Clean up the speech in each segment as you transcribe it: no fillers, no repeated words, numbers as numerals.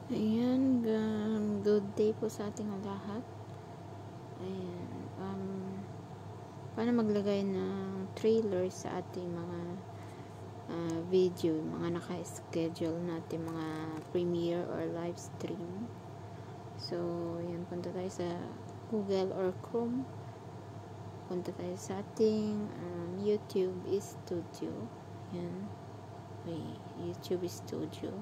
Ayan, good day po sa ating lahat. Ayan, paano maglagay ng trailer sa ating mga video, mga naka-schedule natin, mga premiere or live stream. So, ayan, punta tayo sa Google or Chrome. Punta tayo sa ating YouTube Studio. Ayan, YouTube Studio.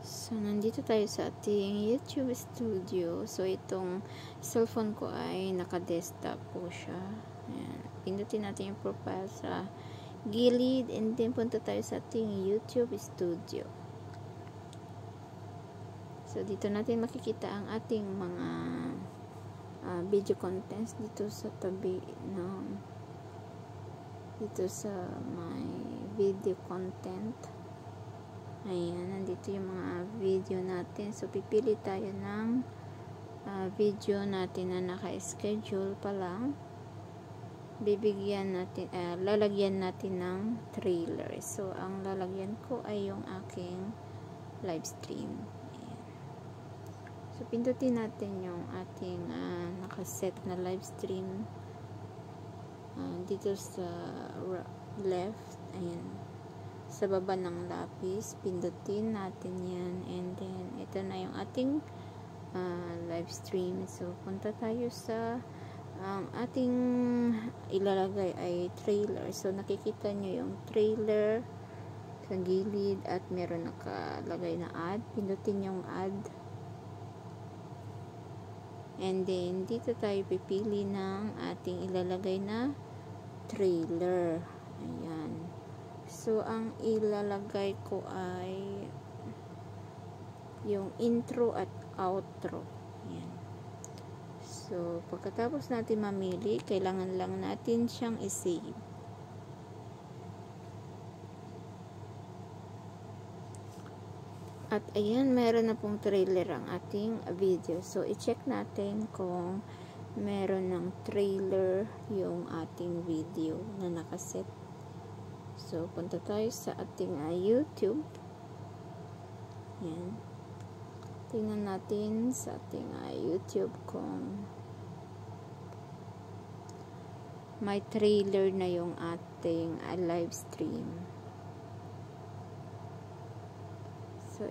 So, nandito tayo sa ating YouTube Studio. So, itong cellphone ko ay naka-desktop po siya. Ayan. Pindutin natin yung profile sa gilid and then punta tayo sa ating YouTube Studio. So, dito natin makikita ang ating mga video contents dito sa tabi ng dito sa my video content. Ayan, nandito yung mga video natin. So, pipili tayo ng video natin na naka-schedule pa lang. Bibigyan natin, lalagyan natin ng trailer. So, ang lalagyan ko ay yung aking live stream. Ayan. So, pindutin natin yung ating nakaset na live stream dito sa left. Ayan. Sa baba ng lapis, pindutin natin yan, and then ito na yung ating live stream. So, punta tayo sa ating ilalagay ay trailer. So, nakikita nyo yung trailer sa gilid at meron nakalagay na ad. Pindutin yung ad, and then dito tayo pipili ng ating ilalagay na trailer. Ayan. So, ang ilalagay ko ay yung intro at outro. Ayan. So, pagkatapos natin mamili, kailangan lang natin siyang i-save. At ayan, meron na pong trailer ang ating video. So, i-check natin kung meron ng trailer yung ating video na nakaset. So, punta tayo sa ating YouTube. Yan. Tingnan natin sa ating YouTube kung may trailer na yung ating live stream. So,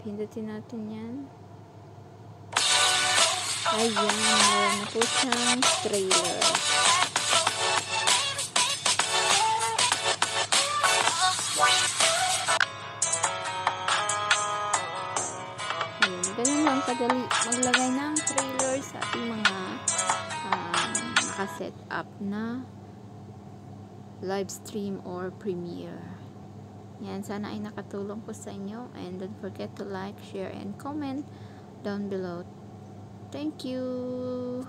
pindutin natin yan. Ayan, meron na po siyang trailer. Ganun lang kadali maglagay ng trailer sa ating mga nakaset up na live stream or premiere. Yan, sana ay nakatulong po sa inyo, and don't forget to like, share, and comment down below. Thank you!